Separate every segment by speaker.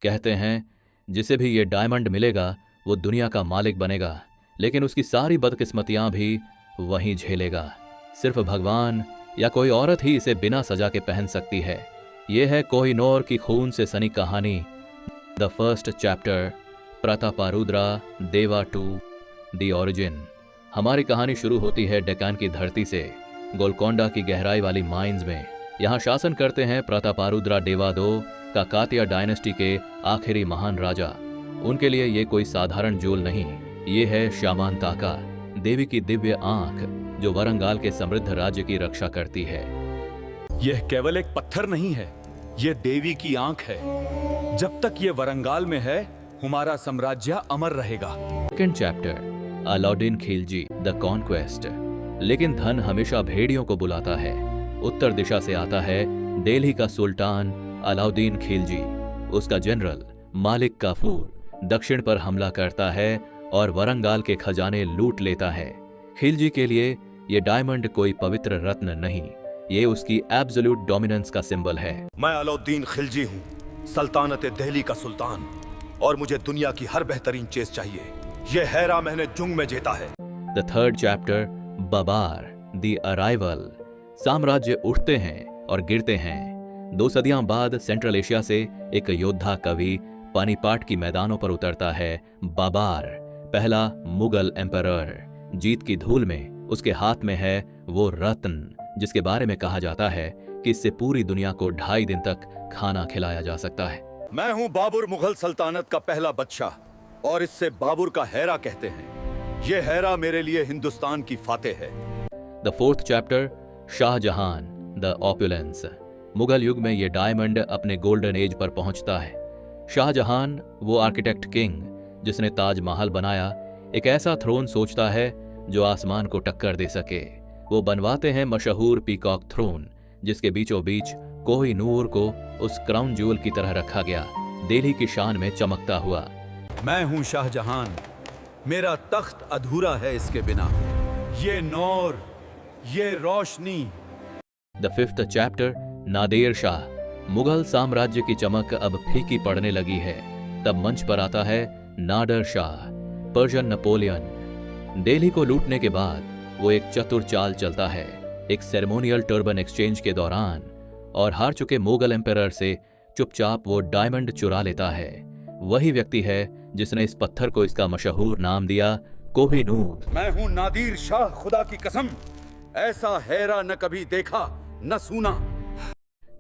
Speaker 1: कहते हैं जिसे भी ये डायमंड मिलेगा वो दुनिया का मालिक बनेगा, लेकिन उसकी सारी बदकिस्मतियां भी वहीं झेलेगा। सिर्फ भगवान या कोई औरत ही इसे बिना सजा के पहन सकती है। यह है कोहिनूर की खून से सनी कहानी, द फर्स्ट चैप्टर, प्रतापारुद्रा देवा 2, द ओरिजिन। हमारी कहानी शुरू होती है डेक्कन की धरती से, गोलकोंडा की गहराई वाली माइंस में। यहाँ शासन करते हैं प्रतापारुद्रा देवा 2 काकातिया डायनेस्टी के आखिरी महान राजा। उनके लिए ये कोई साधारण जूल नहीं, ये है श्यामांताका, देवी की दिव्य आंख जो वरंगाल के समृद्ध राज्य की रक्षा करती है।
Speaker 2: यह केवल एक पत्थर नहीं है, यह देवी की आंख है। जब तक ये वरंगाल में है हमारा साम्राज्य अमर रहेगा।
Speaker 1: Second chapter, Alauddin Khilji the conquest. लेकिन धन हमेशा भेड़ियों को बुलाता है। उत्तर दिशा से आता है दिल्ली का सुल्तान अलाउद्दीन खिलजी। उसका जनरल मालिक काफूर दक्षिण पर हमला करता है और वरंगाल के खजाने लूट लेता है। खिलजी के लिए ये डायमंड कोई पवित्र रत्न नहीं, ये उसकी एब्सोल्यूट डोमिनेंस का सिंबल है।
Speaker 3: मैं अलाउद्दीन खिलजी हूँ, सल्तनत दिल्ली का सुल्तान, और मुझे दुनिया की हर बेहतरीन चीज चाहिए। ये हैरा मैंने जुंग में जीता है।
Speaker 1: The third chapter, Babur the arrival. साम्राज्य उठते हैं और गिरते हैं। 2 सदियां बाद सेंट्रल एशिया से एक योद्धा कवि पानीपाट की मैदानों पर उतरता है। बाबर, पहला मुगल एम्परर। जीत की धूल में उसके हाथ में है वो रत्न जिसके बारे में कहा जाता है कि इससे पूरी दुनिया को 2.5 दिन तक खाना खिलाया जा सकता है।
Speaker 3: मैं हूँ बाबर, मुगल सल्तनत का पहला बादशाह, और इससे बाबर का हैरा कहते हैं। ये हैरा मेरे लिए हिंदुस्तान की फातेह है।
Speaker 1: The fourth chapter, Shah Jahan the opulence. Mughal युग में ये डायमंड अपने गोल्डन एज पर पहुंचता है। शाहजहान, वो आर्किटेक्ट किंग जिसने ताजमहल बनाया, एक ऐसा थ्रोन सोचता है जो आसमान को टक्कर दे सके। वो बनवाते हैं मशहूर पीकॉक थ्रोन, जिसके बीचों बीच कोहिनूर को उस क्राउन ज्यूल की तरह रखा गया, दिल्ली की शान में चमकता हुआ।
Speaker 2: मैं हूं शाहजहान, मेरा तख्त अधूरा है इसके बिना। ये नौर, ये रोशनी।
Speaker 1: The fifth chapter, Nader Shah. Mughal साम्राज्य की चमक अब फीकी पड़ने लगी है। तब मंच पर आता है नादर शाह, पर्शियन नेपोलियन। दिल्ली को लूटने के बाद वो एक चतुर चाल चलता है, एक सेरेमोनियल टर्बन एक्सचेंज के दौरान, और हार चुके मुगल एम्परर से चुपचाप वो डायमंड चुरा लेता है। वही व्यक्ति है जिसने इस पत्थर को इसका मशहूर नाम दिया, कोहिनूर।
Speaker 3: मैं हूँ नादिर शाह, खुदा की कसम, ऐसा हैरा न कभी देखा न सुना।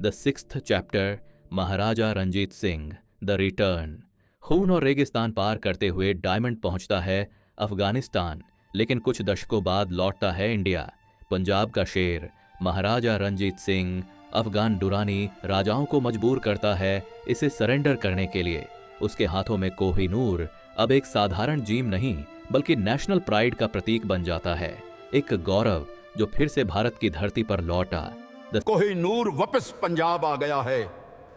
Speaker 1: The sixth chapter, Maharaja Ranjit Singh the return. खून और रेगिस्तान पार करते हुए डायमंड पहुंचता है अफगानिस्तान, लेकिन कुछ दशकों बाद लौटता है इंडिया। पंजाब का शेर महाराजा रंजीत सिंह अफगान दुरानी राजाओं को मजबूर करता है इसे सरेंडर करने के लिए। उसके हाथों में कोहिनूर अब एक साधारण जीम नहीं बल्कि नेशनल प्राइड का प्रतीक बन जाता है, एक गौरव जो फिर से भारत की धरती पर लौटा।
Speaker 3: कोहिनूर वापस पंजाब आ गया है।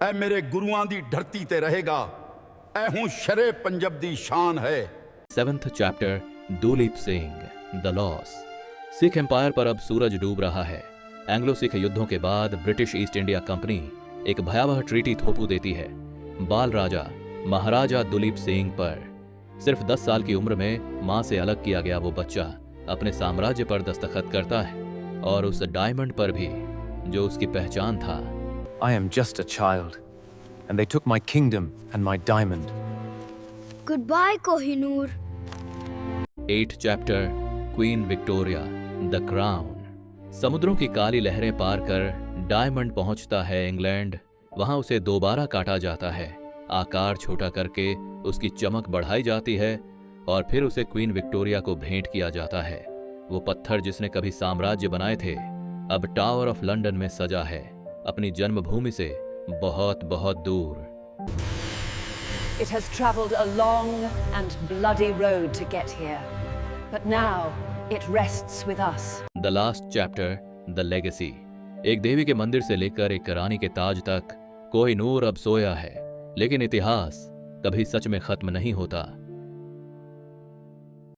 Speaker 3: ऐ मेरे गुरुआं दी धरती ते रहेगा। ऐ हूं शरे पंजाब दी शान है।
Speaker 1: Seventh chapter, Duleep Singh the loss. Sikh empire पर अब सूरज डूब रहा है। एंग्लो सिख युद्धों के बाद ब्रिटिश ईस्ट इंडिया कंपनी एक भयावह ट्रीटी थोपू देती है बाल राजा महाराजा दुलीप सिंह पर। सिर्फ 10 साल की उम्र में मां से अलग किया गया वो बच्चा अपने साम्राज्य पर दस्तखत करता है, और उस डायमंड पर भी जो उसकी पहचान था।
Speaker 4: I am just a child, and they took my kingdom and my diamond.
Speaker 5: Goodbye, Kohinoor.
Speaker 1: 8th chapter, queen Victoria the crown. समुद्रों की काली लहरें पार कर डायमंड पहुंचता है इंग्लैंड। वहां उसे दोबारा काटा जाता है, आकार छोटा करके उसकी चमक बढ़ाई जाती है, और फिर उसे क्वीन विक्टोरिया को भेंट किया जाता है। वो पत्थर जिसने कभी साम्राज्य बनाए थे अब टावर ऑफ लंदन में सजा है, अपनी जन्मभूमि से बहुत बहुत दूर।
Speaker 6: It has traveled a long and bloody road to get here, but now it rests with us.
Speaker 1: The last chapter, the legacy. एक देवी के मंदिर से लेकर एक रानी के ताज तक कोहिनूर अब सोया है, लेकिन इतिहास कभी सच में खत्म नहीं होता।